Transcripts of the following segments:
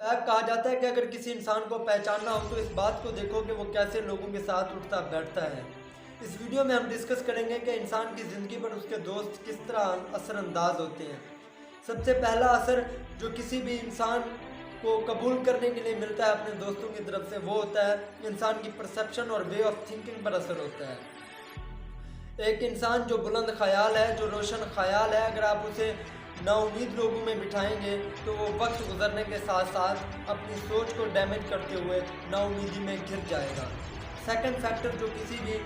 कहा जाता है कि अगर किसी इंसान को पहचानना हो तो इस बात को देखो कि वो कैसे लोगों के साथ उठता बैठता है। इस वीडियो में हम डिस्कस करेंगे कि इंसान की ज़िंदगी पर उसके दोस्त किस तरह असरअंदाज होते हैं। सबसे पहला असर जो किसी भी इंसान को कबूल करने के लिए मिलता है अपने दोस्तों की तरफ से, वो होता है इंसान की परसेप्शन और वे ऑफ थिंकिंग पर असर होता है। एक इंसान जो बुलंद ख्याल है, जो रोशन ख्याल है, अगर आप उसे नाउमीद लोगों में बिठाएंगे तो वो वक्त गुजरने के साथ साथ अपनी सोच को डैमेज करते हुए नाउमीदी में घिर जाएगा। सेकंड फैक्टर जो किसी भी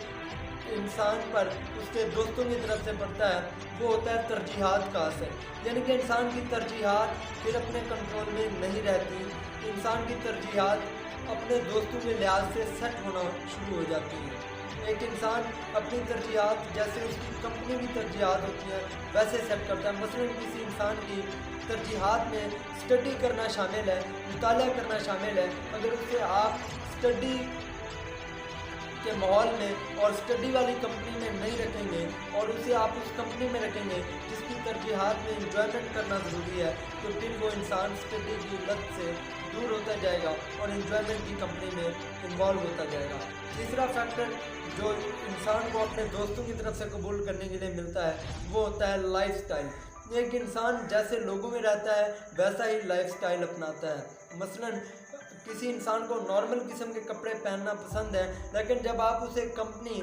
इंसान पर उसके दोस्तों की तरफ से पड़ता है वो होता है तरजीहात का असर। यानी कि इंसान की तरजीहात फिर अपने कंट्रोल में नहीं रहती। इंसान की तरजीहात अपने दोस्तों के लिहाज से सेट होना शुरू हो जाती है। एक इंसान अपनी तरजीहात जैसे उसकी कंपनी की तरजीहात होती हैं वैसे सेट करता है। मसलन किसी इंसान की तरजीहात में स्टडी करना शामिल है, मुताला करना शामिल है। अगर उसे आप स्टडी के माहौल में और स्टडी वाली कंपनी में नहीं रखेंगे और उसे आप उस कंपनी में रखेंगे जिसकी तरजीहात में इंजॉयमेंट करना ज़रूरी है, तो फिर वो इंसान स्टडी की लत से दूर होता जाएगा और इंजॉयमेंट की कंपनी में इन्वॉल्व होता जाएगा। तीसरा फैक्टर जो इंसान को अपने दोस्तों की तरफ से कबूल करने के लिए मिलता है वो होता है लाइफस्टाइल। एक इंसान जैसे लोगों में रहता है वैसा ही लाइफस्टाइल अपनाता है। मसलन किसी इंसान को नॉर्मल किस्म के कपड़े पहनना पसंद है, लेकिन जब आप उसे कंपनी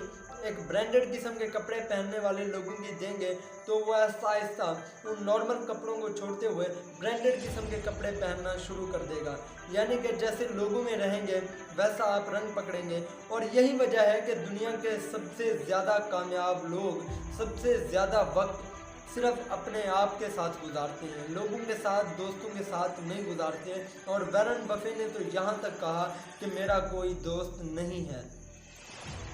एक ब्रांडेड किस्म के कपड़े पहनने वाले लोगों की देंगे तो वह आहिस्ता आहिस्ता उन नॉर्मल कपड़ों को छोड़ते हुए ब्रांडेड किस्म के कपड़े पहनना शुरू कर देगा। यानी कि जैसे लोगों में रहेंगे वैसा आप रंग पकड़ेंगे। और यही वजह है कि दुनिया के सबसे ज़्यादा कामयाब लोग सबसे ज़्यादा वक्त सिर्फ अपने आप के साथ गुजारते हैं, लोगों के साथ, दोस्तों के साथ नहीं गुजारते हैं। और वॉरेन बफे ने तो यहाँ तक कहा कि मेरा कोई दोस्त नहीं है,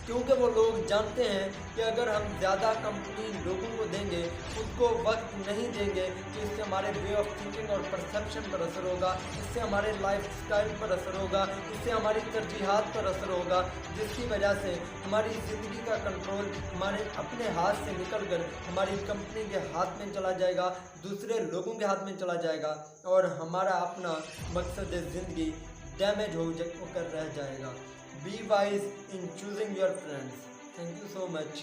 क्योंकि वो लोग जानते हैं कि अगर हम ज़्यादा कंपनी लोगों को देंगे, उसको वक्त नहीं देंगे, तो इससे हमारे वे ऑफ थिंकिंग और परसेप्शन पर असर होगा, इससे हमारे लाइफ स्टाइल पर असर होगा, इससे हमारी तरजीहात पर असर होगा, जिसकी वजह से हमारी ज़िंदगी का कंट्रोल हमारे अपने हाथ से निकल कर हमारी कंपनी के हाथ में चला जाएगा, दूसरे लोगों के हाथ में चला जाएगा और हमारा अपना मकसद ज़िंदगी डैमेज होकर रह जाएगा। Be wise in choosing your friends. Thank you so much.